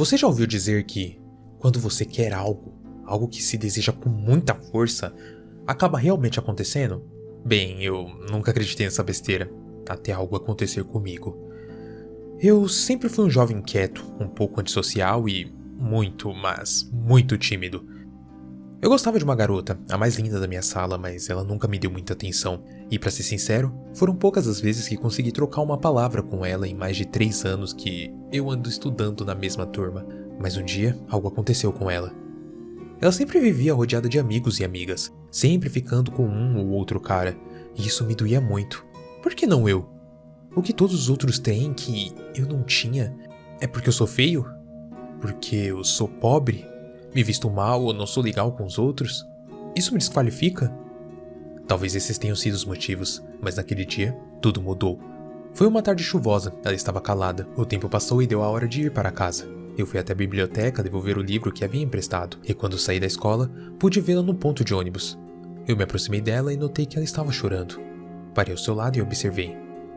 Você já ouviu dizer que, quando você quer algo, algo que se deseja com muita força, acaba realmente acontecendo? Bem, eu nunca acreditei nessa besteira, até algo acontecer comigo. Eu sempre fui um jovem inquieto, um pouco antissocial e muito, mas muito tímido. Eu gostava de uma garota, a mais linda da minha sala, mas ela nunca me deu muita atenção. E pra ser sincero, foram poucas as vezes que consegui trocar uma palavra com ela em mais de 3 anos que eu ando estudando na mesma turma. Mas um dia, algo aconteceu com ela. Ela sempre vivia rodeada de amigos e amigas, sempre ficando com um ou outro cara, e isso me doía muito. Por que não eu? O que todos os outros têm que eu não tinha? É porque eu sou feio? Porque eu sou pobre? Me visto mal ou não sou legal com os outros? Isso me desqualifica? Talvez esses tenham sido os motivos, mas naquele dia, tudo mudou. Foi uma tarde chuvosa, ela estava calada, o tempo passou e deu a hora de ir para casa. Eu fui até a biblioteca devolver o livro que havia emprestado, e quando saí da escola, pude vê-la no ponto de ônibus. Eu me aproximei dela e notei que ela estava chorando. Parei ao seu lado e observei.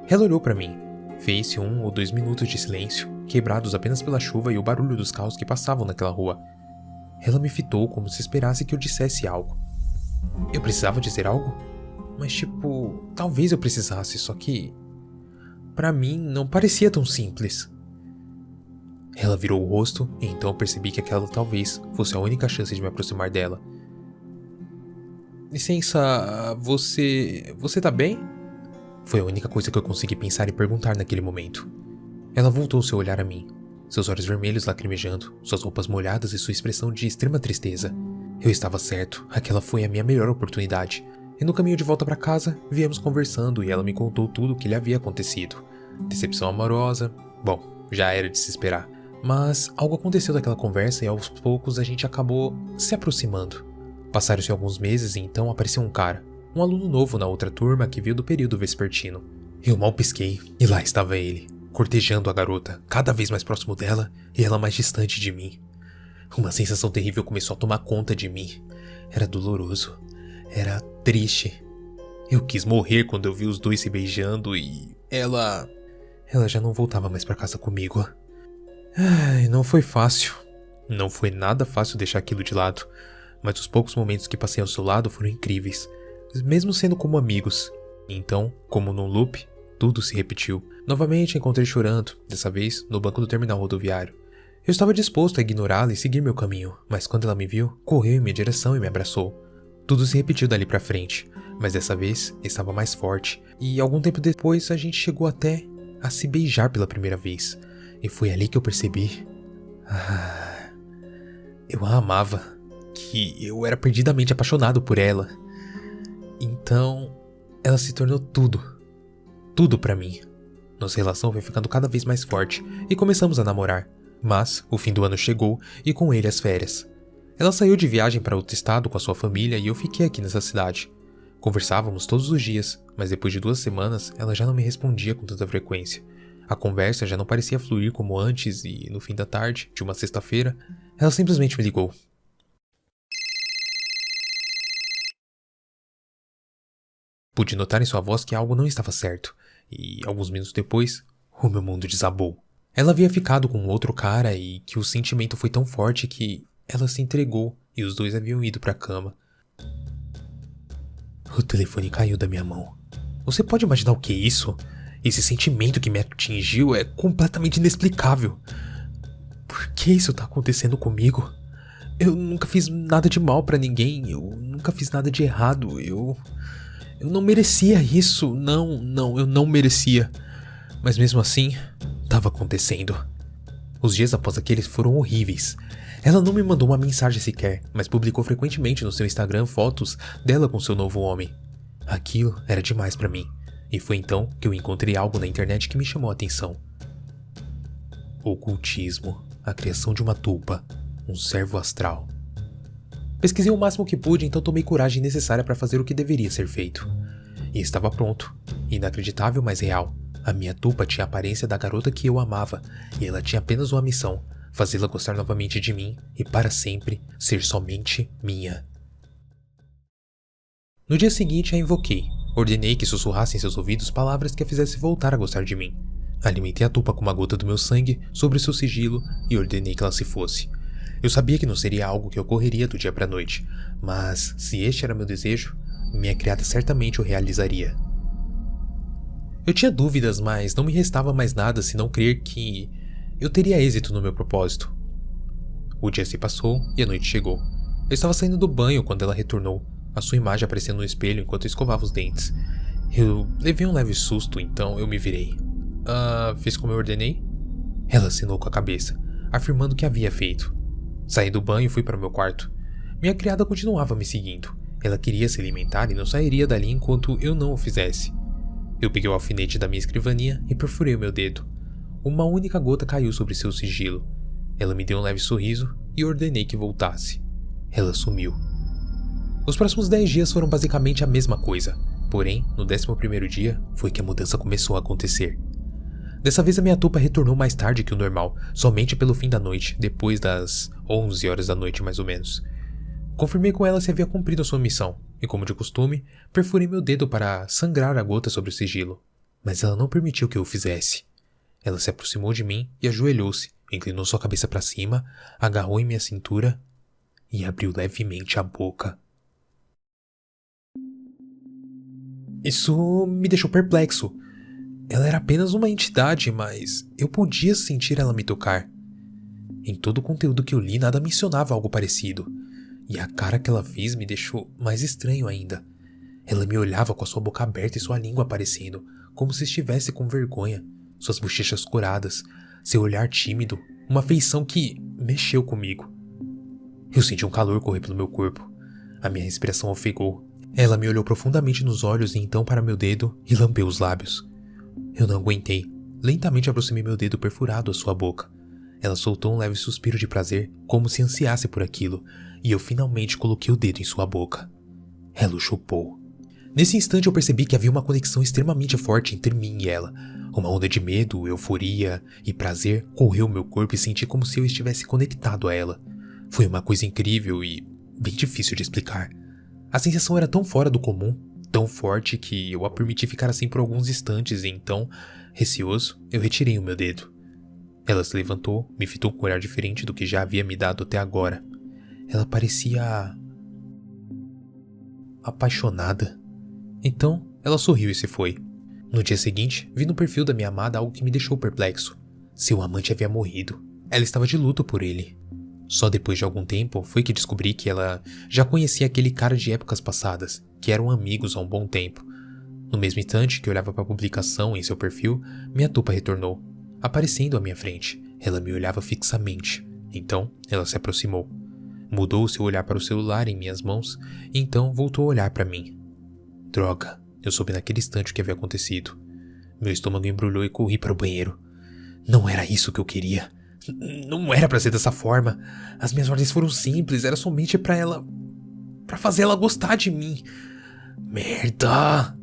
Ela olhou para mim. Fez-se 1 ou 2 minutos de silêncio, quebrados apenas pela chuva e o barulho dos carros que passavam naquela rua. Ela me fitou como se esperasse que eu dissesse algo. Eu precisava dizer algo? Mas talvez eu precisasse, só que... Pra mim, não parecia tão simples. Ela virou o rosto e então eu percebi que aquela talvez fosse a única chance de me aproximar dela. Licença, você tá bem? Foi a única coisa que eu consegui pensar e perguntar naquele momento. Ela voltou seu olhar a mim. Seus olhos vermelhos lacrimejando, suas roupas molhadas e sua expressão de extrema tristeza. Eu estava certo, aquela foi a minha melhor oportunidade. E no caminho de volta para casa, viemos conversando e ela me contou tudo o que lhe havia acontecido. Decepção amorosa, bom, já era de se esperar. Mas algo aconteceu daquela conversa e aos poucos a gente acabou se aproximando. Passaram-se alguns meses e então apareceu um cara, um aluno novo na outra turma que veio do período vespertino. Eu mal pisquei e lá estava ele. Cortejando a garota, cada vez mais próximo dela e ela mais distante de mim. Uma sensação terrível começou a tomar conta de mim. Era doloroso. Era triste. Eu quis morrer quando eu vi os dois se beijando e ela já não voltava mais pra casa comigo. Ai, não foi fácil. Não foi nada fácil deixar aquilo de lado. Mas os poucos momentos que passei ao seu lado foram incríveis. Mesmo sendo como amigos. Então, como num loop, tudo se repetiu. Novamente a encontrei chorando, dessa vez no banco do terminal rodoviário. Eu estava disposto a ignorá-la e seguir meu caminho, mas quando ela me viu, correu em minha direção e me abraçou. Tudo se repetiu dali pra frente, mas dessa vez estava mais forte, e algum tempo depois a gente chegou até a se beijar pela primeira vez. E foi ali que eu percebi... eu a amava, que eu era perdidamente apaixonado por ela. Então, ela se tornou tudo pra mim. Nossa relação foi ficando cada vez mais forte e começamos a namorar. Mas o fim do ano chegou e com ele as férias. Ela saiu de viagem para outro estado com a sua família e eu fiquei aqui nessa cidade. Conversávamos todos os dias, mas depois de 2 semanas ela já não me respondia com tanta frequência. A conversa já não parecia fluir como antes e no fim da tarde, de uma sexta-feira, ela simplesmente me ligou. Pude notar em sua voz que algo não estava certo. E, alguns minutos depois, o meu mundo desabou. Ela havia ficado com outro cara e que o sentimento foi tão forte que ela se entregou e os dois haviam ido pra cama. O telefone caiu da minha mão. Você pode imaginar o que é isso? Esse sentimento que me atingiu é completamente inexplicável. Por que isso tá acontecendo comigo? Eu nunca fiz nada de mal pra ninguém, eu nunca fiz nada de errado, eu não merecia isso, eu não merecia. Mas mesmo assim, estava acontecendo. Os dias após aqueles foram horríveis. Ela não me mandou uma mensagem sequer, mas publicou frequentemente no seu Instagram fotos dela com seu novo homem. Aquilo era demais pra mim, e foi então que eu encontrei algo na internet que me chamou a atenção. Ocultismo, a criação de uma tulpa, um servo astral. Pesquisei o máximo que pude, então tomei coragem necessária para fazer o que deveria ser feito. E estava pronto. Inacreditável, mas real. A minha tulpa tinha a aparência da garota que eu amava, e ela tinha apenas uma missão: fazê-la gostar novamente de mim e para sempre ser somente minha. No dia seguinte a invoquei. Ordenei que sussurrasse em seus ouvidos palavras que a fizessem voltar a gostar de mim. Alimentei a tupa com uma gota do meu sangue sobre seu sigilo e ordenei que ela se fosse. Eu sabia que não seria algo que ocorreria do dia para a noite, mas se este era meu desejo, minha criada certamente o realizaria. Eu tinha dúvidas, mas não me restava mais nada senão crer que eu teria êxito no meu propósito. O dia se passou e a noite chegou. Eu estava saindo do banho quando ela retornou, a sua imagem aparecendo no espelho enquanto eu escovava os dentes. Eu levei um leve susto, então eu me virei. Fiz como eu ordenei? Ela assinou com a cabeça, afirmando que havia feito. Saí do banho e fui para o meu quarto. Minha criada continuava me seguindo. Ela queria se alimentar e não sairia dali enquanto eu não o fizesse. Eu peguei o alfinete da minha escrivaninha e perfurei o meu dedo. Uma única gota caiu sobre seu sigilo. Ela me deu um leve sorriso e ordenei que voltasse. Ela sumiu. Os próximos 10 dias foram basicamente a mesma coisa. Porém, no 11º dia, foi que a mudança começou a acontecer. Dessa vez a minha tupa retornou mais tarde que o normal, somente pelo fim da noite, depois das 11 horas da noite mais ou menos. Confirmei com ela se havia cumprido a sua missão, e como de costume, perfurei meu dedo para sangrar a gota sobre o sigilo. Mas ela não permitiu que eu o fizesse. Ela se aproximou de mim e ajoelhou-se, inclinou sua cabeça para cima, agarrou em minha cintura e abriu levemente a boca. Isso me deixou perplexo. Ela era apenas uma entidade, mas eu podia sentir ela me tocar. Em todo o conteúdo que eu li, nada mencionava algo parecido. E a cara que ela fez me deixou mais estranho ainda. Ela me olhava com a sua boca aberta e sua língua aparecendo, como se estivesse com vergonha, suas bochechas curadas, seu olhar tímido, uma feição que mexeu comigo. Eu senti um calor correr pelo meu corpo. A minha respiração ofegou. Ela me olhou profundamente nos olhos e então para meu dedo e lambeu os lábios. Eu não aguentei. Lentamente aproximei meu dedo perfurado à sua boca. Ela soltou um leve suspiro de prazer, como se ansiasse por aquilo, e eu finalmente coloquei o dedo em sua boca. Ela o chupou. Nesse instante eu percebi que havia uma conexão extremamente forte entre mim e ela. Uma onda de medo, euforia e prazer correu meu corpo e senti como se eu estivesse conectado a ela. Foi uma coisa incrível e bem difícil de explicar. A sensação era tão fora do comum, tão forte que eu a permiti ficar assim por alguns instantes e então, receoso, eu retirei o meu dedo. Ela se levantou, me fitou com um olhar diferente do que já havia me dado até agora. Ela parecia apaixonada. Então, ela sorriu e se foi. No dia seguinte, vi no perfil da minha amada algo que me deixou perplexo. Seu amante havia morrido. Ela estava de luto por ele. Só depois de algum tempo foi que descobri que ela já conhecia aquele cara de épocas passadas, que eram amigos há um bom tempo. No mesmo instante que olhava para a publicação em seu perfil, minha tupa retornou, aparecendo à minha frente. Ela me olhava fixamente. Então, ela se aproximou. Mudou seu olhar para o celular em minhas mãos, e então voltou a olhar para mim. Droga, eu soube naquele instante o que havia acontecido. Meu estômago embrulhou e corri para o banheiro. Não era isso que eu queria. Não era pra ser dessa forma. As minhas ordens foram simples, era somente pra ela... pra fazer ela gostar de mim. Merda!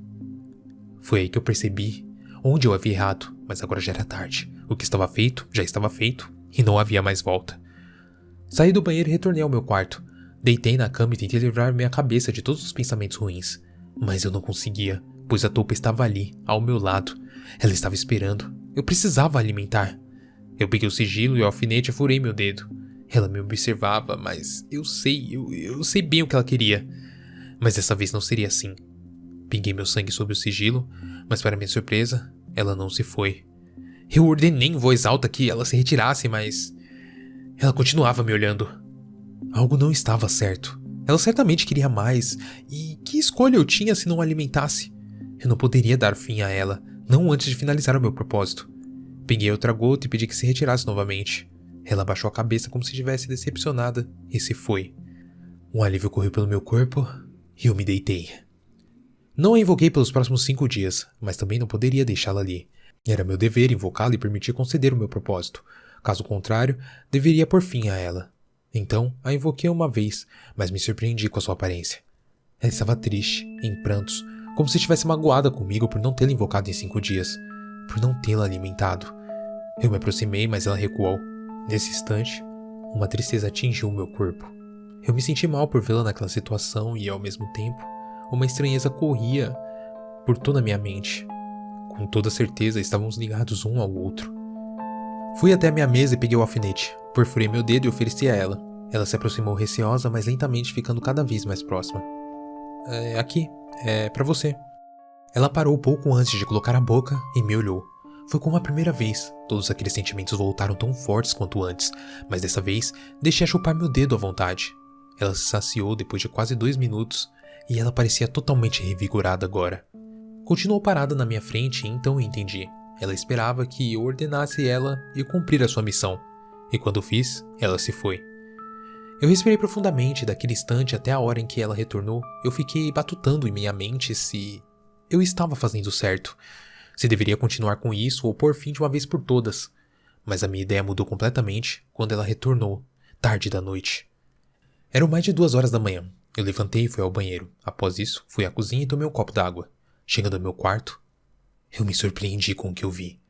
Foi aí que eu percebi onde eu havia errado, mas agora já era tarde. O que estava feito, já estava feito, e não havia mais volta. Saí do banheiro e retornei ao meu quarto. Deitei na cama e tentei livrar minha cabeça de todos os pensamentos ruins. Mas eu não conseguia, pois a tupa estava ali, ao meu lado. Ela estava esperando. Eu precisava alimentar. Eu peguei o sigilo e o alfinete e furei meu dedo. Ela me observava, mas eu sei bem o que ela queria. Mas dessa vez não seria assim. Pinguei meu sangue sobre o sigilo, mas para minha surpresa, ela não se foi. Eu ordenei em voz alta que ela se retirasse, mas... ela continuava me olhando. Algo não estava certo. Ela certamente queria mais, e que escolha eu tinha se não a alimentasse? Eu não poderia dar fim a ela, não antes de finalizar o meu propósito. Peguei outra gota e pedi que se retirasse novamente. Ela abaixou a cabeça como se estivesse decepcionada e se foi. Um alívio correu pelo meu corpo e eu me deitei. Não a invoquei pelos próximos 5 dias, mas também não poderia deixá-la ali. Era meu dever invocá-la e permitir conceder o meu propósito. Caso contrário, deveria pôr fim a ela. Então, a invoquei uma vez, mas me surpreendi com a sua aparência. Ela estava triste, em prantos, como se estivesse magoada comigo por não tê-la invocado em 5 dias, por não tê-la alimentado. Eu me aproximei, mas ela recuou. Nesse instante, uma tristeza atingiu o meu corpo. Eu me senti mal por vê-la naquela situação e, ao mesmo tempo, uma estranheza corria por toda a minha mente. Com toda certeza estávamos ligados um ao outro. Fui até a minha mesa e peguei o alfinete. Perfurei meu dedo e ofereci a ela. Ela se aproximou receosa, mas lentamente ficando cada vez mais próxima. Aqui, é pra você. Ela parou pouco antes de colocar a boca e me olhou. Foi como a primeira vez. Todos aqueles sentimentos voltaram tão fortes quanto antes, mas dessa vez deixei-a chupar meu dedo à vontade. Ela se saciou depois de quase 2 minutos e ela parecia totalmente revigorada agora. Continuou parada na minha frente e então eu entendi. Ela esperava que eu ordenasse ela e cumprir a sua missão. E quando eu fiz, ela se foi. Eu respirei profundamente daquele instante até a hora em que ela retornou. Eu fiquei batutando em minha mente se eu estava fazendo certo, se deveria continuar com isso ou pôr fim de uma vez por todas. Mas a minha ideia mudou completamente quando ela retornou, tarde da noite. Eram mais de 2 horas da manhã. Eu levantei e fui ao banheiro. Após isso, fui à cozinha e tomei um copo d'água. Chegando ao meu quarto, eu me surpreendi com o que eu vi.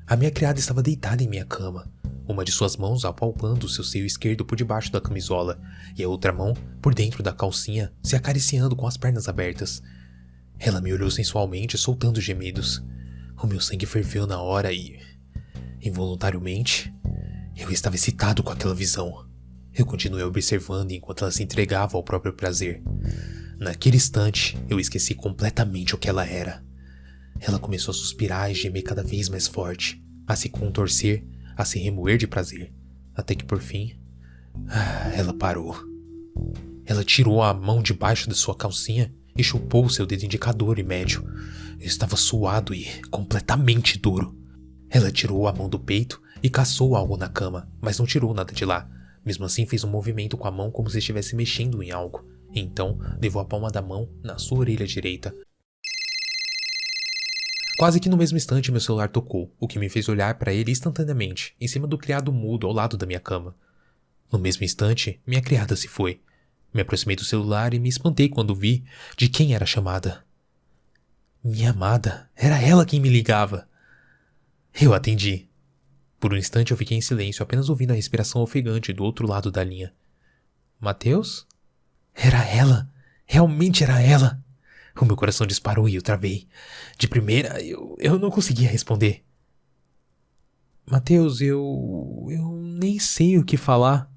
A minha criada estava deitada em minha cama, uma de suas mãos apalpando seu seio esquerdo por debaixo da camisola e a outra mão por dentro da calcinha, se acariciando com as pernas abertas. Ela me olhou sensualmente, soltando gemidos. O meu sangue ferveu na hora e, involuntariamente, eu estava excitado com aquela visão. Eu continuei observando enquanto ela se entregava ao próprio prazer. Naquele instante, eu esqueci completamente o que ela era. Ela começou a suspirar e gemer cada vez mais forte, a se contorcer, a se remoer de prazer, até que por fim, ela parou. Ela tirou a mão debaixo de sua calcinha e chupou seu dedo indicador e médio. Eu estava suado e completamente duro. Ela tirou a mão do peito e caçou algo na cama, mas não tirou nada de lá. Mesmo assim, fez um movimento com a mão como se estivesse mexendo em algo. Então, levou a palma da mão na sua orelha direita. Quase que no mesmo instante meu celular tocou, o que me fez olhar para ele instantaneamente, em cima do criado mudo ao lado da minha cama. No mesmo instante, minha criada se foi. Me aproximei do celular e me espantei quando vi de quem era a chamada. Minha amada, era ela quem me ligava. Eu atendi. Por um instante eu fiquei em silêncio, apenas ouvindo a respiração ofegante do outro lado da linha. Mateus? Era ela! Realmente era ela! O meu coração disparou e eu travei. De primeira, eu não conseguia responder. Mateus, eu nem sei o que falar.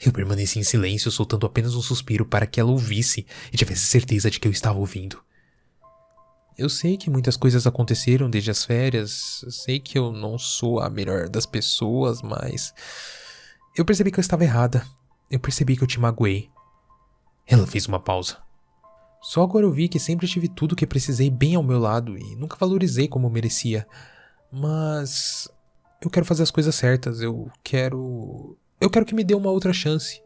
Eu permaneci em silêncio, soltando apenas um suspiro para que ela ouvisse e tivesse certeza de que eu estava ouvindo. Eu sei que muitas coisas aconteceram desde as férias, sei que eu não sou a melhor das pessoas, mas eu percebi que eu estava errada. Eu percebi que eu te magoei. Ela fez uma pausa. Só agora eu vi que sempre tive tudo o que precisei bem ao meu lado e nunca valorizei como eu merecia. Mas eu quero fazer as coisas certas, eu quero que me dê uma outra chance.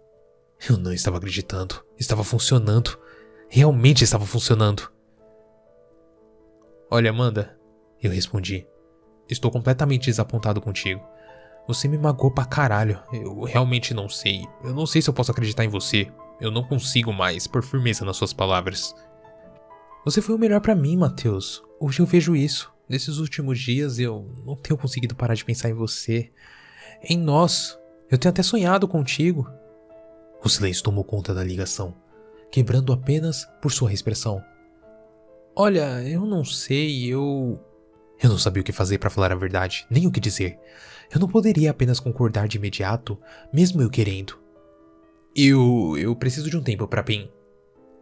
Eu não estava acreditando. Estava funcionando. Realmente estava funcionando. Olha, Amanda, eu respondi. Estou completamente desapontado contigo. Você me magoou pra caralho. Eu realmente não sei. Eu não sei se eu posso acreditar em você. Eu não consigo mais pôr firmeza nas suas palavras. Você foi o melhor pra mim, Mateus. Hoje eu vejo isso. Nesses últimos dias eu não tenho conseguido parar de pensar em você. Em nós. Eu tenho até sonhado contigo. O silêncio tomou conta da ligação, quebrando apenas por sua respiração. Olha, eu não sei, eu não sabia o que fazer pra falar a verdade, nem o que dizer. Eu não poderia apenas concordar de imediato, mesmo eu querendo. Eu preciso de um tempo pra pen...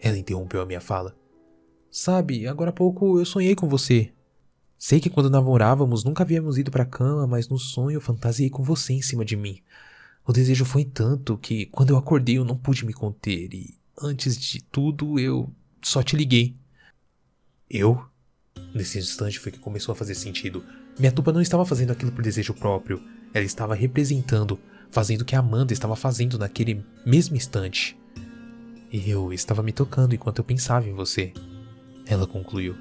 Ela interrompeu a minha fala. Sabe, agora há pouco eu sonhei com você. Sei que quando namorávamos nunca havíamos ido pra cama, mas no sonho eu fantasiei com você em cima de mim. O desejo foi tanto que quando eu acordei eu não pude me conter e, antes de tudo, eu só te liguei. Eu? Nesse instante foi que começou a fazer sentido. Minha tuba não estava fazendo aquilo por desejo próprio. Ela estava representando, fazendo o que a Amanda estava fazendo naquele mesmo instante. Eu estava me tocando enquanto eu pensava em você. Ela concluiu.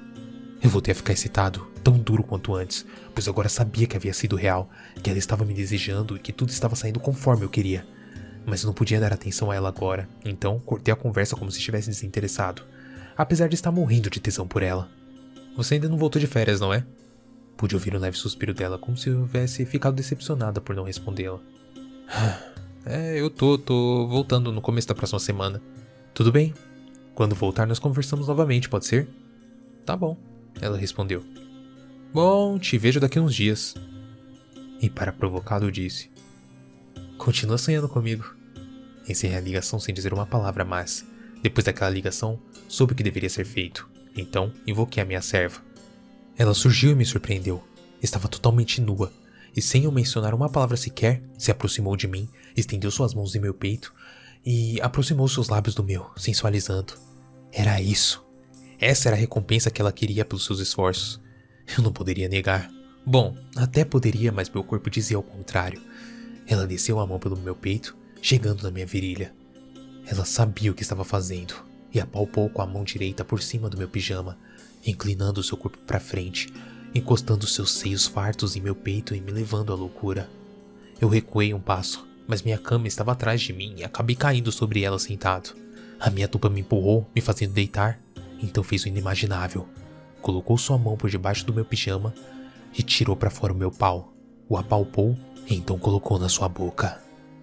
Eu voltei a ficar excitado, tão duro quanto antes, pois agora sabia que havia sido real, que ela estava me desejando e que tudo estava saindo conforme eu queria. Mas eu não podia dar atenção a ela agora, então cortei a conversa como se estivesse desinteressado, apesar de estar morrendo de tesão por ela. Você ainda não voltou de férias, não é? Pude ouvir um leve suspiro dela, como se eu houvesse ficado decepcionada por não respondê-la. Eu tô voltando no começo da próxima semana. Tudo bem? Quando voltar nós conversamos novamente, pode ser? Tá bom, ela respondeu. Bom, te vejo daqui a uns dias. E para provocá-lo disse: Continua sonhando comigo. Encerrei a ligação sem dizer uma palavra, mas, depois daquela ligação, soube o que deveria ser feito. Então, invoquei a minha serva. Ela surgiu e me surpreendeu. Estava totalmente nua, e sem eu mencionar uma palavra sequer, se aproximou de mim, estendeu suas mãos em meu peito e aproximou seus lábios do meu, sensualizando. Era isso. Essa era a recompensa que ela queria pelos seus esforços. Eu não poderia negar. Bom, até poderia, mas meu corpo dizia ao contrário. Ela desceu a mão pelo meu peito, chegando na minha virilha. Ela sabia o que estava fazendo e apalpou com a mão direita por cima do meu pijama, inclinando seu corpo para frente, encostando seus seios fartos em meu peito e me levando à loucura. Eu recuei um passo, mas minha cama estava atrás de mim e acabei caindo sobre ela sentado. A minha tuba me empurrou, me fazendo deitar, então fez o inimaginável. Colocou sua mão por debaixo do meu pijama e tirou para fora o meu pau. O apalpou e então colocou na sua boca.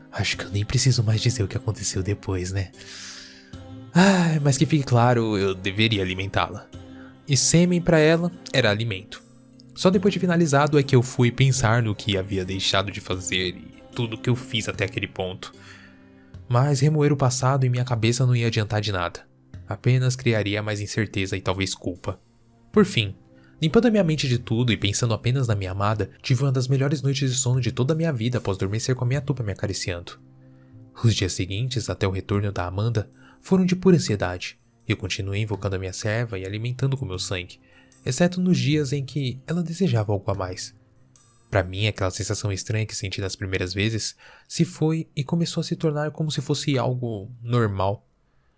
Acho que eu nem preciso mais dizer o que aconteceu depois, né? Mas que fique claro, eu deveria alimentá-la. E sêmen para ela era alimento. Só depois de finalizado é que eu fui pensar no que havia deixado de fazer e tudo que eu fiz até aquele ponto. Mas remoer o passado em minha cabeça não ia adiantar de nada. Apenas criaria mais incerteza e talvez culpa. Por fim, limpando a minha mente de tudo e pensando apenas na minha amada, tive uma das melhores noites de sono de toda a minha vida após adormecer com a minha tuba me acariciando. Os dias seguintes, até o retorno da Amanda, foram de pura ansiedade. Eu continuei invocando a minha serva e alimentando com meu sangue, exceto nos dias em que ela desejava algo a mais. Para mim, aquela sensação estranha que senti nas primeiras vezes se foi e começou a se tornar como se fosse algo normal.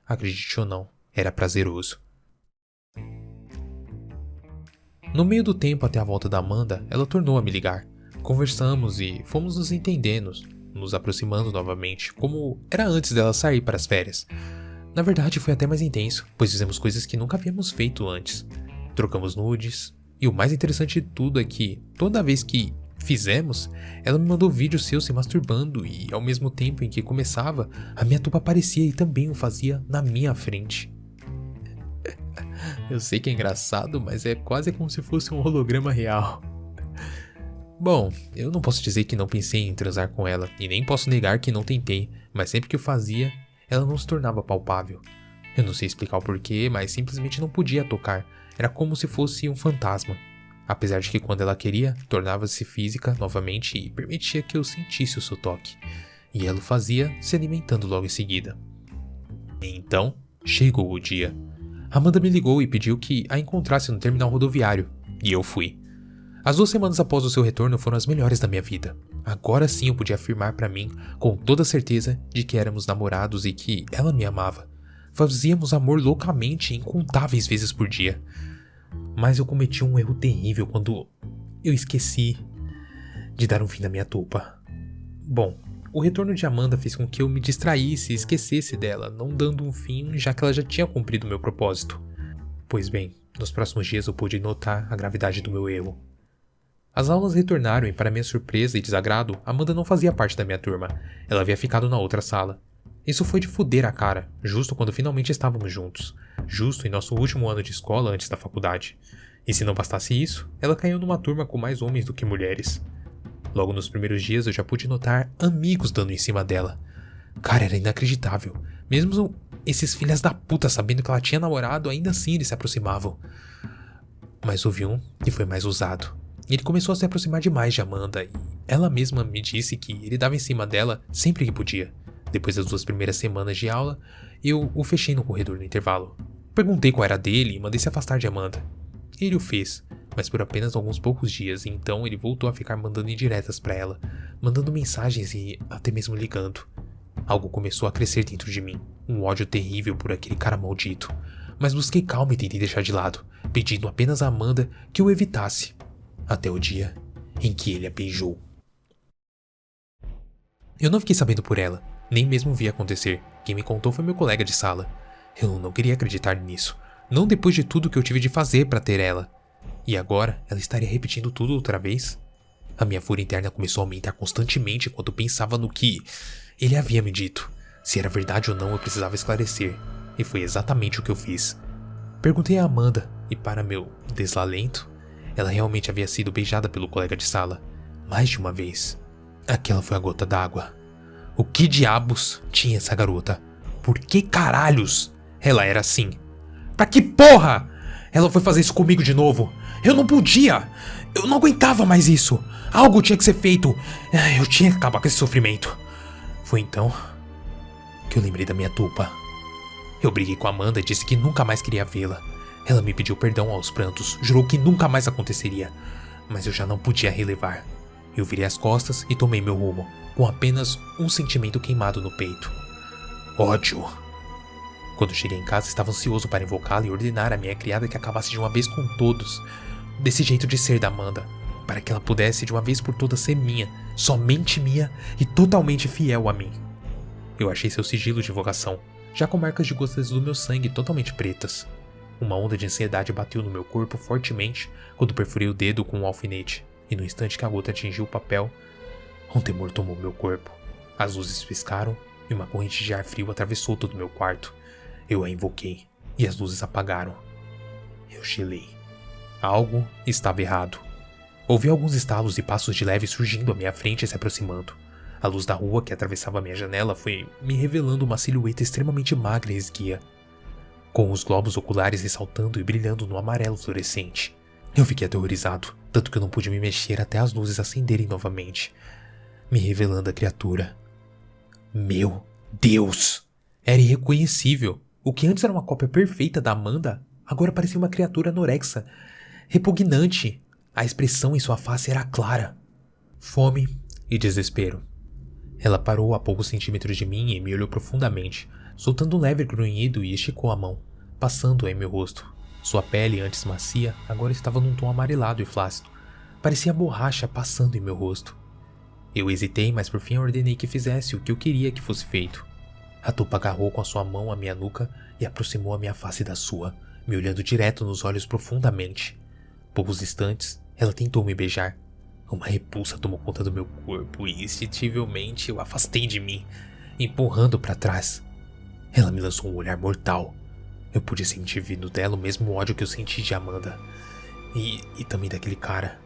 Acredite ou não, era prazeroso. No meio do tempo até a volta da Amanda, ela tornou a me ligar. Conversamos e fomos nos entendendo, nos aproximando novamente, como era antes dela sair para as férias. Na verdade, foi até mais intenso, pois fizemos coisas que nunca havíamos feito antes. Trocamos nudes, e o mais interessante de tudo é que, toda vez que fizemos, ela me mandou vídeos seus se masturbando e, ao mesmo tempo em que começava, a minha tuba aparecia e também o fazia na minha frente. Eu sei que é engraçado, mas é quase como se fosse um holograma real. Bom, eu não posso dizer que não pensei em transar com ela, e nem posso negar que não tentei, mas sempre que o fazia, ela não se tornava palpável. Eu não sei explicar o porquê, mas simplesmente não podia tocar, era como se fosse um fantasma. Apesar de que quando ela queria, tornava-se física novamente e permitia que eu sentisse o seu toque. E ela o fazia, se alimentando logo em seguida. Então, chegou o dia. Amanda me ligou e pediu que a encontrasse no terminal rodoviário, e eu fui. As 2 semanas após o seu retorno foram as melhores da minha vida. Agora sim eu podia afirmar pra mim, com toda certeza, de que éramos namorados e que ela me amava. Fazíamos amor loucamente incontáveis vezes por dia. Mas eu cometi um erro terrível quando eu esqueci de dar um fim na minha tuba. Bom, o retorno de Amanda fez com que eu me distraísse e esquecesse dela, não dando um fim, já que ela já tinha cumprido o meu propósito. Pois bem, nos próximos dias eu pude notar a gravidade do meu erro. As aulas retornaram e, para minha surpresa e desagrado, Amanda não fazia parte da minha turma. Ela havia ficado na outra sala. Isso foi de fuder a cara, justo quando finalmente estávamos juntos. Justo em nosso último ano de escola antes da faculdade. E se não bastasse isso, ela caiu numa turma com mais homens do que mulheres. Logo nos primeiros dias eu já pude notar amigos dando em cima dela. Cara, era inacreditável. Mesmo esses filhas da puta sabendo que ela tinha namorado, ainda assim eles se aproximavam. Mas houve um que foi mais ousado. Ele começou a se aproximar demais de Amanda e ela mesma me disse que ele dava em cima dela sempre que podia. Depois das 2 primeiras semanas de aula, eu o fechei no corredor no intervalo. Perguntei qual era dele e mandei se afastar de Amanda. Ele o fez, mas por apenas alguns poucos dias, e então ele voltou a ficar mandando indiretas pra ela, mandando mensagens e até mesmo ligando. Algo começou a crescer dentro de mim, um ódio terrível por aquele cara maldito. Mas busquei calma e tentei deixar de lado, pedindo apenas a Amanda que o evitasse. Até o dia em que ele a beijou. Eu não fiquei sabendo por ela, nem mesmo vi acontecer. Quem me contou foi meu colega de sala. Eu não queria acreditar nisso, não depois de tudo que eu tive de fazer pra ter ela. E agora, ela estaria repetindo tudo outra vez? A minha fúria interna começou a aumentar constantemente enquanto pensava no que ele havia me dito. Se era verdade ou não, eu precisava esclarecer. E foi exatamente o que eu fiz. Perguntei a Amanda e, para meu desalento, ela realmente havia sido beijada pelo colega de sala, mais de uma vez. Aquela foi a gota d'água. O que diabos tinha essa garota? Por que caralhos ela era assim? Pra que porra ela foi fazer isso comigo de novo? Eu não podia! Eu não aguentava mais isso! Algo tinha que ser feito! Eu tinha que acabar com esse sofrimento. Foi então que eu lembrei da minha tupa. Eu briguei com a Amanda e disse que nunca mais queria vê-la. Ela me pediu perdão aos prantos, jurou que nunca mais aconteceria. Mas eu já não podia relevar. Eu virei as costas e tomei meu rumo, com apenas um sentimento queimado no peito. Ódio. Quando cheguei em casa, estava ansioso para invocá-la e ordenar à minha criada que acabasse de uma vez com todos. Desse jeito de ser da Amanda, para que ela pudesse de uma vez por todas ser minha, somente minha e totalmente fiel a mim. Eu achei seu sigilo de invocação, já com marcas de gotas do meu sangue totalmente pretas. Uma onda de ansiedade bateu no meu corpo fortemente quando perfurei o dedo com um alfinete, e no instante que a gota atingiu o papel, um temor tomou meu corpo. As luzes piscaram e uma corrente de ar frio atravessou todo o meu quarto. Eu a invoquei, e as luzes apagaram. Eu gelei. Algo estava errado. Ouvi alguns estalos e passos de leve surgindo à minha frente e se aproximando. A luz da rua que atravessava minha janela foi me revelando uma silhueta extremamente magra e esguia, com os globos oculares ressaltando e brilhando no amarelo fluorescente. Eu fiquei aterrorizado, tanto que eu não pude me mexer até as luzes acenderem novamente, me revelando a criatura. Meu Deus! Era irreconhecível. O que antes era uma cópia perfeita da Amanda, agora parecia uma criatura anorexa, repugnante. A expressão em sua face era clara: fome e desespero. Ela parou a poucos centímetros de mim e me olhou profundamente, soltando um leve grunhido, e esticou a mão, passando-a em meu rosto. Sua pele, antes macia, agora estava num tom amarelado e flácido. Parecia borracha passando em meu rosto. Eu hesitei, mas por fim ordenei que fizesse o que eu queria que fosse feito. A tupa agarrou com a sua mão a minha nuca e aproximou a minha face da sua, me olhando direto nos olhos profundamente. Poucos instantes, ela tentou me beijar. Uma repulsa tomou conta do meu corpo e instintivamente eu afastei de mim, empurrando para trás. Ela me lançou um olhar mortal. Eu pude sentir vindo dela o mesmo ódio que eu senti de Amanda. E também daquele cara.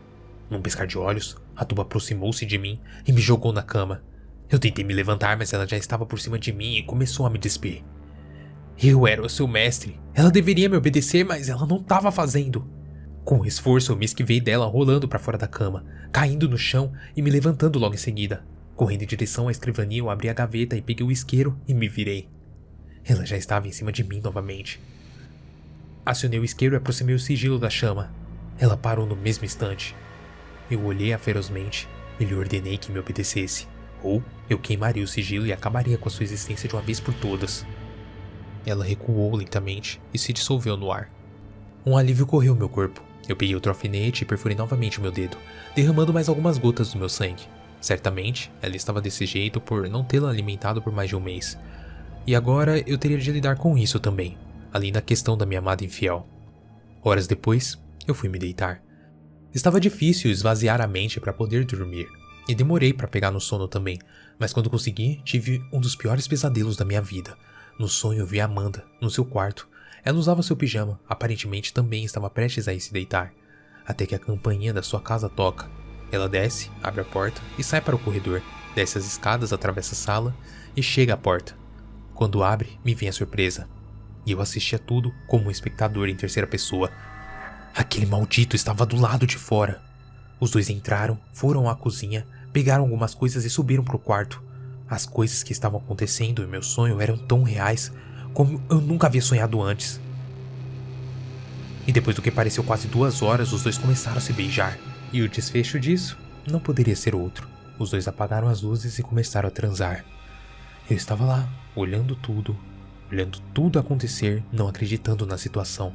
Num piscar de olhos, a tuba aproximou-se de mim e me jogou na cama. Eu tentei me levantar, mas ela já estava por cima de mim e começou a me despir. Eu era o seu mestre. Ela deveria me obedecer, mas ela não estava fazendo. Com esforço, eu me esquivei dela, rolando para fora da cama, caindo no chão e me levantando logo em seguida. Correndo em direção à escrivaninha, eu abri a gaveta e peguei o isqueiro e me virei. Ela já estava em cima de mim novamente. Acionei o isqueiro e aproximei o sigilo da chama. Ela parou no mesmo instante. Eu olhei-a ferozmente e lhe ordenei que me obedecesse, ou eu queimaria o sigilo e acabaria com a sua existência de uma vez por todas. Ela recuou lentamente e se dissolveu no ar. Um alívio correu meu corpo. Eu peguei outro alfinete e perfurei novamente o meu dedo, derramando mais algumas gotas do meu sangue. Certamente, ela estava desse jeito por não tê-la alimentado por mais de um mês. E agora eu teria de lidar com isso também, além da questão da minha amada infiel. Horas depois, eu fui me deitar. Estava difícil esvaziar a mente para poder dormir, e demorei para pegar no sono também, mas quando consegui, tive um dos piores pesadelos da minha vida. No sonho eu vi a Amanda, no seu quarto. Ela usava seu pijama, aparentemente também estava prestes a ir se deitar, até que a campainha da sua casa toca. Ela desce, abre a porta e sai para o corredor, desce as escadas, atravessa a sala e chega à porta. Quando abre, me vem a surpresa. E eu assistia tudo como um espectador em terceira pessoa. Aquele maldito estava do lado de fora. Os dois entraram, foram à cozinha, pegaram algumas coisas e subiram para o quarto. As coisas que estavam acontecendo em meu sonho eram tão reais como eu nunca havia sonhado antes. E depois do que pareceu quase 2 horas, os dois começaram a se beijar. E o desfecho disso não poderia ser outro. Os dois apagaram as luzes e começaram a transar. Eu estava lá, olhando tudo acontecer, não acreditando na situação.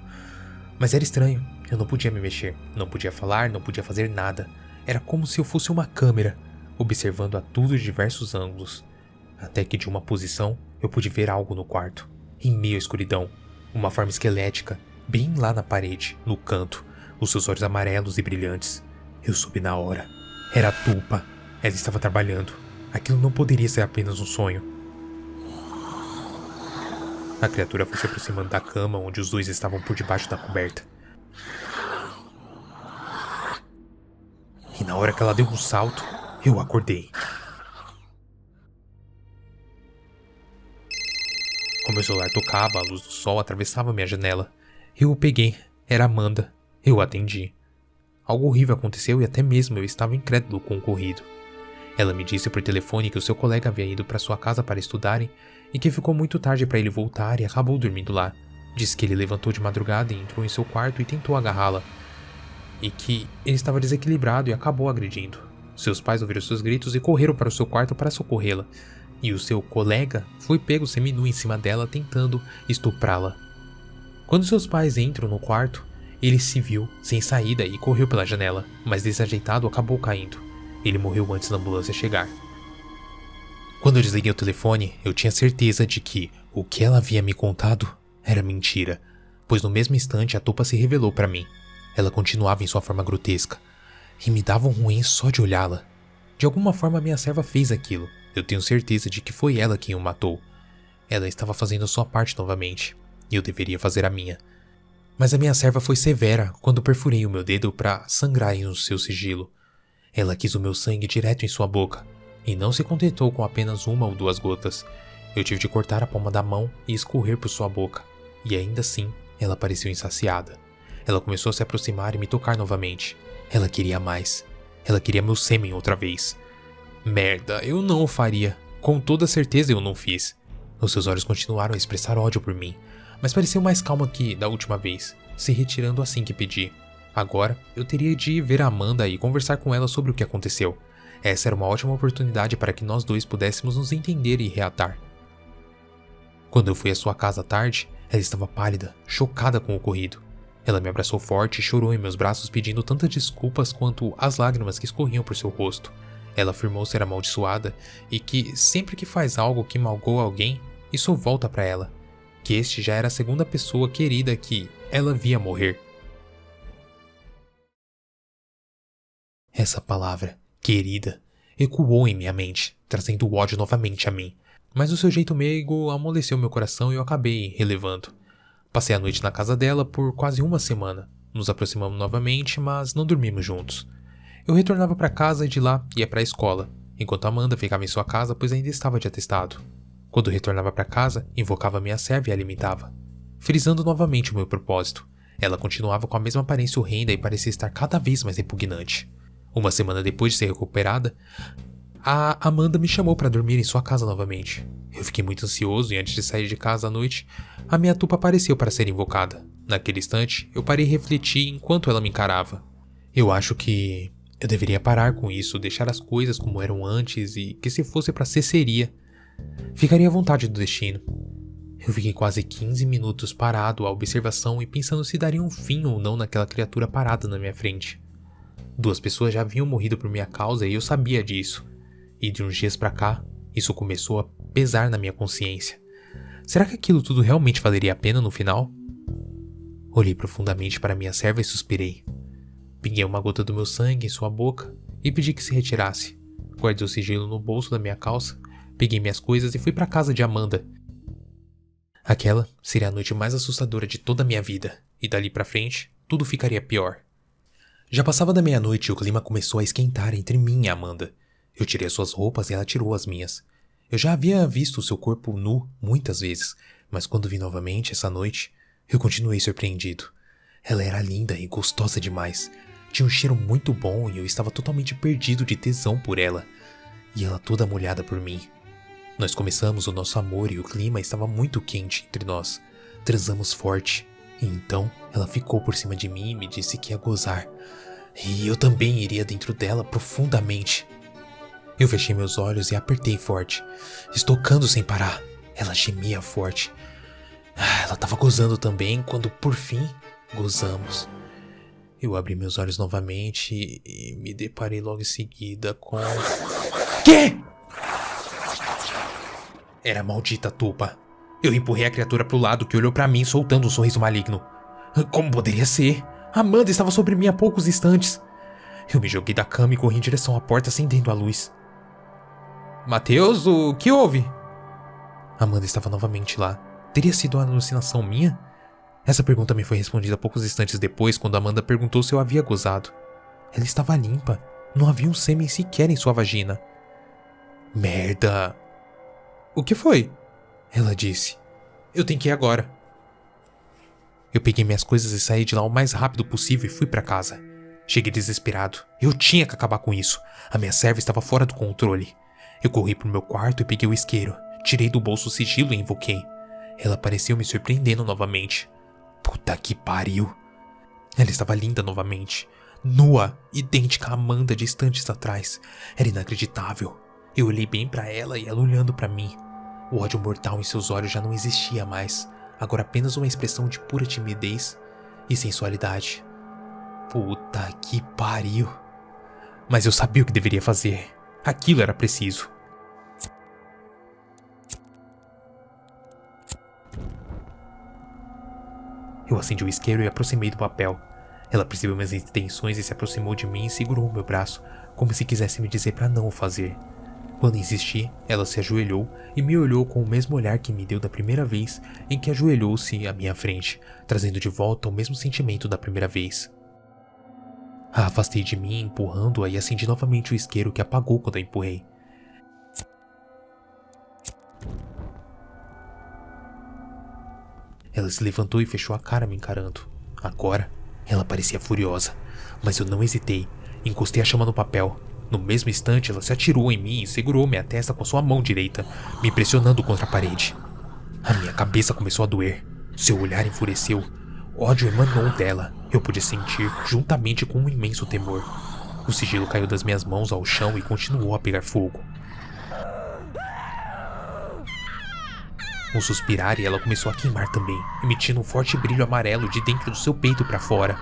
Mas era estranho, eu não podia me mexer, não podia falar, não podia fazer nada. Era como se eu fosse uma câmera, observando a tudo de diversos ângulos. Até que de uma posição, eu pude ver algo no quarto. Em meio à escuridão, uma forma esquelética, bem lá na parede, no canto, os seus olhos amarelos e brilhantes. Eu soube na hora. Era a Tupa. Ela estava trabalhando. Aquilo não poderia ser apenas um sonho. A criatura foi se aproximando da cama onde os dois estavam por debaixo da coberta. E na hora que ela deu um salto, eu acordei. O meu celular tocava, a luz do sol atravessava minha janela. Eu o peguei, era Amanda. Eu atendi. Algo horrível aconteceu e até mesmo eu estava incrédulo com o ocorrido. Ela me disse por telefone que o seu colega havia ido para sua casa para estudarem e que ficou muito tarde para ele voltar e acabou dormindo lá. Disse que ele levantou de madrugada e entrou em seu quarto e tentou agarrá-la. E que ele estava desequilibrado e acabou agredindo. Seus pais ouviram seus gritos e correram para o seu quarto para socorrê-la. E o seu colega foi pego seminu em cima dela tentando estuprá-la. Quando seus pais entram no quarto, ele se viu sem saída e correu pela janela, mas desajeitado acabou caindo. Ele morreu antes da ambulância chegar. Quando eu desliguei o telefone, eu tinha certeza de que o que ela havia me contado era mentira, pois no mesmo instante a tupa se revelou para mim. Ela continuava em sua forma grotesca, e me dava um ruim só de olhá-la. De alguma forma minha serva fez aquilo. Eu tenho certeza de que foi ela quem o matou. Ela estava fazendo a sua parte novamente, e eu deveria fazer a minha. Mas a minha serva foi severa quando perfurei o meu dedo para sangrar em seu sigilo. Ela quis o meu sangue direto em sua boca, e não se contentou com apenas 1 ou 2 gotas. Eu tive de cortar a palma da mão e escorrer por sua boca, e ainda assim ela pareceu insaciada. Ela começou a se aproximar e me tocar novamente. Ela queria mais. Ela queria meu sêmen outra vez. Merda, eu não o faria. Com toda certeza eu não fiz. Os seus olhos continuaram a expressar ódio por mim, mas pareceu mais calma que da última vez, se retirando assim que pedi. Agora, eu teria de ver a Amanda e conversar com ela sobre o que aconteceu. Essa era uma ótima oportunidade para que nós dois pudéssemos nos entender e reatar. Quando eu fui à sua casa à tarde, ela estava pálida, chocada com o ocorrido. Ela me abraçou forte e chorou em meus braços pedindo tantas desculpas quanto as lágrimas que escorriam por seu rosto. Ela afirmou ser amaldiçoada e que sempre que faz algo que magoa alguém, isso volta para ela. Que este já era a segunda pessoa querida que ela via morrer. Essa palavra, querida, ecoou em minha mente, trazendo o ódio novamente a mim. Mas o seu jeito meigo amoleceu meu coração e eu acabei relevando. Passei a noite na casa dela por quase 1 semana. Nos aproximamos novamente, mas não dormimos juntos. Eu retornava para casa e de lá ia para a escola, enquanto Amanda ficava em sua casa pois ainda estava de atestado. Quando retornava para casa, invocava minha serva e a alimentava, frisando novamente o meu propósito. Ela continuava com a mesma aparência horrenda e parecia estar cada vez mais repugnante. 1 semana depois de ser recuperada, a Amanda me chamou para dormir em sua casa novamente. Eu fiquei muito ansioso e antes de sair de casa à noite, a minha tupa apareceu para ser invocada. Naquele instante, eu parei e refleti enquanto ela me encarava. Eu acho que eu deveria parar com isso, deixar as coisas como eram antes e que se fosse para ser seria. Ficaria à vontade do destino. Eu fiquei quase 15 minutos parado à observação e pensando se daria um fim ou não naquela criatura parada na minha frente. 2 pessoas já haviam morrido por minha causa e eu sabia disso. E de uns dias pra cá, isso começou a pesar na minha consciência. Será que aquilo tudo realmente valeria a pena no final? Olhei profundamente para minha serva e suspirei. Pinguei uma gota do meu sangue em sua boca e pedi que se retirasse. Guardei o sigilo no bolso da minha calça, peguei minhas coisas e fui para a casa de Amanda. Aquela seria a noite mais assustadora de toda a minha vida, e dali para frente, tudo ficaria pior. Já passava da meia-noite e o clima começou a esquentar entre mim e Amanda. Eu tirei as suas roupas e ela tirou as minhas. Eu já havia visto o seu corpo nu muitas vezes, mas quando vi novamente essa noite, eu continuei surpreendido. Ela era linda e gostosa demais. Tinha um cheiro muito bom e eu estava totalmente perdido de tesão por ela. E ela toda molhada por mim. Nós começamos o nosso amor e o clima estava muito quente entre nós. Transamos forte. E então ela ficou por cima de mim e me disse que ia gozar. E eu também iria dentro dela profundamente. Eu fechei meus olhos e a apertei forte, estocando sem parar. Ela gemia forte. Ela estava gozando também quando, por fim, gozamos. Eu abri meus olhos novamente e me deparei logo em seguida com... Quê? Era a maldita tupa. Eu empurrei a criatura pro lado que olhou pra mim soltando um sorriso maligno. Como poderia ser? Amanda estava sobre mim há poucos instantes. Eu me joguei da cama e corri em direção à porta acendendo a luz. Mateus, o que houve? Amanda estava novamente lá, Teria sido uma alucinação minha? Essa pergunta me foi respondida poucos instantes depois, quando Amanda perguntou se eu havia gozado. Ela estava limpa. Não havia um sêmen sequer em sua vagina. Merda! O que foi? Ela disse. Eu tenho que ir agora. Eu peguei minhas coisas e saí de lá o mais rápido possível e fui para casa. Cheguei desesperado. Eu tinha que acabar com isso. A minha serva estava fora do controle. Eu corri pro meu quarto e peguei o isqueiro. Tirei do bolso o sigilo e invoquei. Ela pareceu me surpreendendo novamente. Puta que pariu. Ela estava linda novamente. Nua, idêntica a Amanda de instantes atrás. Era inacreditável. Eu olhei bem para ela e ela olhando para mim. O ódio mortal em seus olhos já não existia mais. Agora apenas uma expressão de pura timidez e sensualidade. Puta que pariu. Mas eu sabia o que deveria fazer. Aquilo era preciso. Eu acendi o isqueiro e aproximei do papel. Ela percebeu minhas intenções e se aproximou de mim e segurou o meu braço, como se quisesse me dizer para não o fazer. Quando insisti, ela se ajoelhou e me olhou com o mesmo olhar que me deu da primeira vez em que ajoelhou-se à minha frente, trazendo de volta o mesmo sentimento da primeira vez. A afastei de mim, empurrando-a, e acendi novamente o isqueiro, que apagou quando a empurrei. Ela se levantou e fechou a cara me encarando. Agora, ela parecia furiosa, mas eu não hesitei. Encostei a chama no papel. No mesmo instante, ela se atirou em mim e segurou minha testa com sua mão direita, me pressionando contra a parede. A minha cabeça começou a doer. Seu olhar enfureceu. Ódio emanou dela. Eu pude sentir, juntamente com um imenso temor. O sigilo caiu das minhas mãos ao chão e continuou a pegar fogo. Um suspirar e ela começou a queimar também, emitindo um forte brilho amarelo de dentro do seu peito para fora.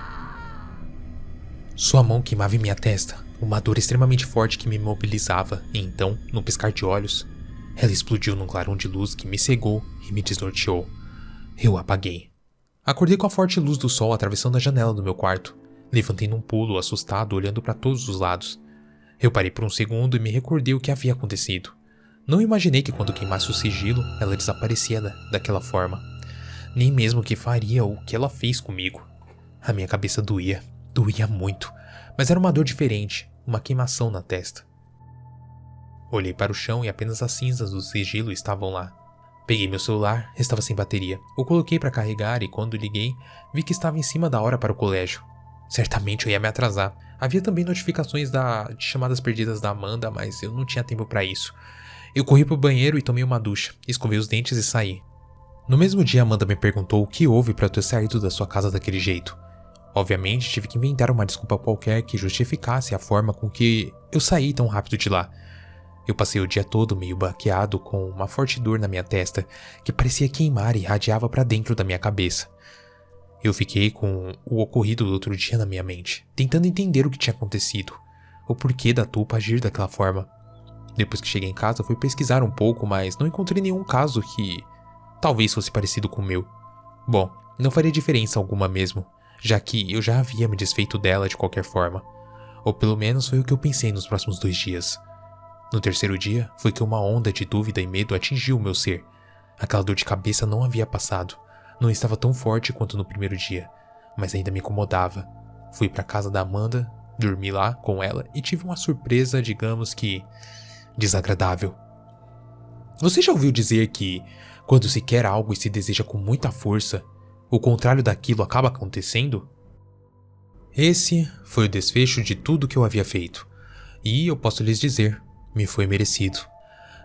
Sua mão queimava em minha testa, uma dor extremamente forte que me imobilizava, e então, num piscar de olhos, ela explodiu num clarão de luz que me cegou e me desnorteou. Eu apaguei. Acordei com a forte luz do sol atravessando a janela do meu quarto. Levantei num pulo, assustado, olhando para todos os lados. Eu parei por um segundo e me recordei o que havia acontecido. Não imaginei que quando queimasse o sigilo, ela desaparecia daquela forma. Nem mesmo que faria o que ela fez comigo. A minha cabeça doía muito, mas era uma dor diferente, uma queimação na testa. Olhei para o chão e apenas as cinzas do sigilo estavam lá. Peguei meu celular, estava sem bateria. O coloquei para carregar e quando liguei, vi que estava em cima da hora para o colégio. Certamente eu ia me atrasar. Havia também notificações de chamadas perdidas da Amanda, mas eu não tinha tempo para isso. Eu corri pro banheiro e tomei uma ducha, escovei os dentes e saí. No mesmo dia, Amanda me perguntou o que houve para eu ter saído da sua casa daquele jeito. Obviamente, tive que inventar uma desculpa qualquer que justificasse a forma com que eu saí tão rápido de lá. Eu passei o dia todo meio baqueado com uma forte dor na minha testa que parecia queimar e irradiava para dentro da minha cabeça. Eu fiquei com o ocorrido do outro dia na minha mente, tentando entender o que tinha acontecido, o porquê da Tulpa agir daquela forma. Depois que cheguei em casa, fui pesquisar um pouco, mas não encontrei nenhum caso que talvez fosse parecido com o meu. Bom, não faria diferença alguma mesmo, já que eu já havia me desfeito dela de qualquer forma. Ou pelo menos foi o que eu pensei nos próximos 2 dias. No terceiro dia, foi que uma onda de dúvida e medo atingiu o meu ser. Aquela dor de cabeça não havia passado. Não estava tão forte quanto no primeiro dia, mas ainda me incomodava. Fui para a casa da Amanda, dormi lá com ela e tive uma surpresa, digamos que desagradável. Você já ouviu dizer que, quando se quer algo e se deseja com muita força, o contrário daquilo acaba acontecendo? Esse foi o desfecho de tudo que eu havia feito. E eu posso lhes dizer, me foi merecido.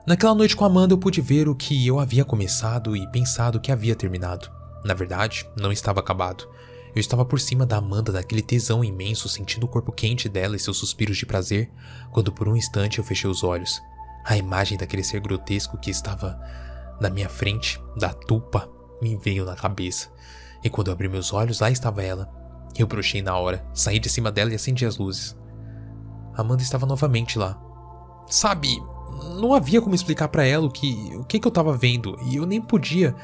Naquela noite com Amanda eu pude ver o que eu havia começado e pensado que havia terminado. Na verdade, não estava acabado. Eu estava por cima da Amanda daquele tesão imenso, sentindo o corpo quente dela e seus suspiros de prazer, quando por um instante eu fechei os olhos. A imagem daquele ser grotesco que estava na minha frente, da Tulpa, me veio na cabeça. E quando eu abri meus olhos, lá estava ela. Eu brochei na hora, saí de cima dela e acendi as luzes. Amanda estava novamente lá. Sabe, não havia como explicar pra ela o que eu tava vendo, e eu nem podia.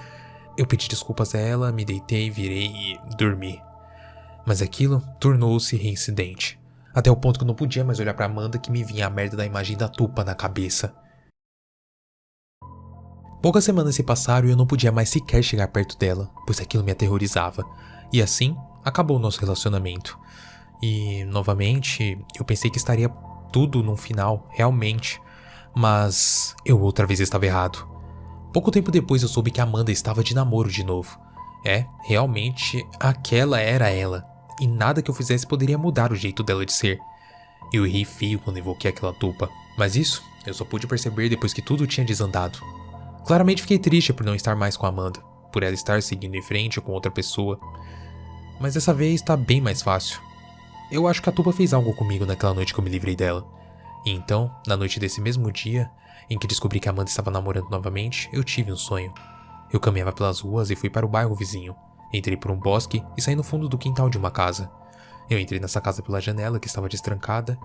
Eu pedi desculpas a ela, me deitei, virei e dormi. Mas aquilo tornou-se reincidente. Até o ponto que eu não podia mais olhar pra Amanda, que me vinha a merda da imagem da Tulpa na cabeça. Poucas semanas se passaram e eu não podia mais sequer chegar perto dela, pois aquilo me aterrorizava. E assim, acabou o nosso relacionamento. E, novamente, eu pensei que estaria tudo num final, realmente. Mas eu outra vez estava errado. Pouco tempo depois eu soube que Amanda estava de namoro de novo. Realmente, aquela era ela. E nada que eu fizesse poderia mudar o jeito dela de ser. Eu errei feio quando invoquei aquela tupa. Mas isso, eu só pude perceber depois que tudo tinha desandado. Claramente fiquei triste por não estar mais com a Amanda, por ela estar seguindo em frente com outra pessoa. Mas dessa vez tá bem mais fácil. Eu acho que a tupa fez algo comigo naquela noite que eu me livrei dela. E então, na noite desse mesmo dia, em que descobri que a Amanda estava namorando novamente, eu tive um sonho. Eu caminhava pelas ruas e fui para o bairro vizinho. Entrei por um bosque e saí no fundo do quintal de uma casa. Eu entrei nessa casa pela janela que estava destrancada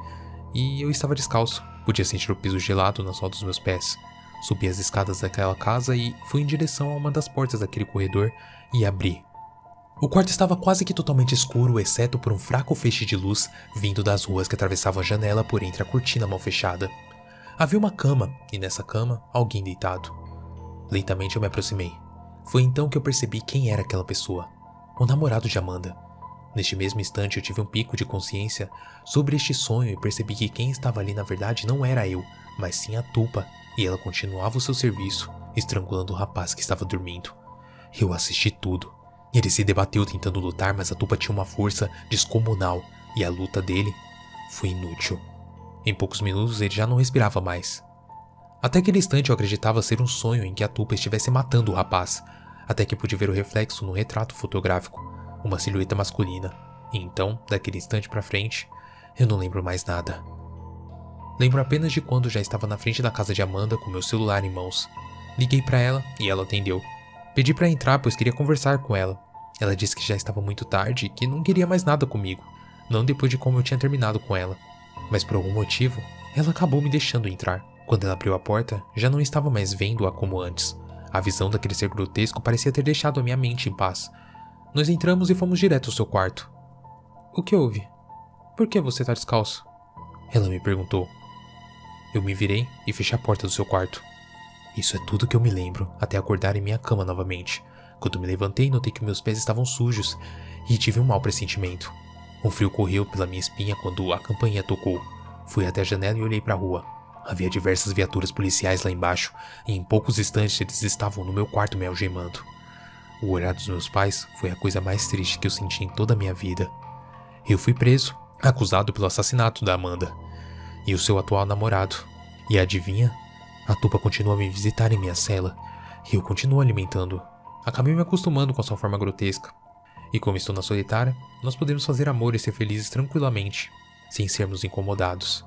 e eu estava descalço. Podia sentir o piso gelado na sola dos meus pés. Subi as escadas daquela casa e fui em direção a uma das portas daquele corredor e abri. O quarto estava quase que totalmente escuro, exceto por um fraco feixe de luz vindo das ruas que atravessavam a janela por entre a cortina mal fechada. Havia uma cama, e nessa cama, alguém deitado. Lentamente eu me aproximei. Foi então que eu percebi quem era aquela pessoa. O namorado de Amanda. Neste mesmo instante eu tive um pico de consciência sobre este sonho e percebi que quem estava ali na verdade não era eu, mas sim a tupa, e ela continuava o seu serviço, estrangulando o rapaz que estava dormindo. Eu assisti tudo. Ele se debateu tentando lutar, mas a tupa tinha uma força descomunal, e a luta dele foi inútil. Em poucos minutos ele já não respirava mais. Até aquele instante eu acreditava ser um sonho em que a tupa estivesse matando o rapaz, até que pude ver o reflexo no retrato fotográfico, uma silhueta masculina, e então, daquele instante pra frente, eu não lembro mais nada. Lembro apenas de quando já estava na frente da casa de Amanda com meu celular em mãos. Liguei pra ela e ela atendeu. Pedi pra entrar pois queria conversar com ela. Ela disse que já estava muito tarde e que não queria mais nada comigo, não depois de como eu tinha terminado com ela. Mas por algum motivo, ela acabou me deixando entrar. Quando ela abriu a porta, já não estava mais vendo-a como antes. A visão daquele ser grotesco parecia ter deixado a minha mente em paz. Nós entramos e fomos direto ao seu quarto. O que houve? Por que você está descalço? Ela me perguntou. Eu me virei e fechei a porta do seu quarto. Isso é tudo que eu me lembro, até acordar em minha cama novamente. Quando me levantei, notei que meus pés estavam sujos e tive um mau pressentimento. Um frio correu pela minha espinha quando a campainha tocou. Fui até a janela e olhei para a rua. Havia diversas viaturas policiais lá embaixo e em poucos instantes eles estavam no meu quarto me algemando. O olhar dos meus pais foi a coisa mais triste que eu senti em toda a minha vida. Eu fui preso, acusado pelo assassinato da Amanda e o seu atual namorado. E adivinha? A tupa continua a me visitar em minha cela e eu continuo alimentando. Acabei me acostumando com a sua forma grotesca. E como estou na solitária, nós podemos fazer amor e ser felizes tranquilamente, sem sermos incomodados.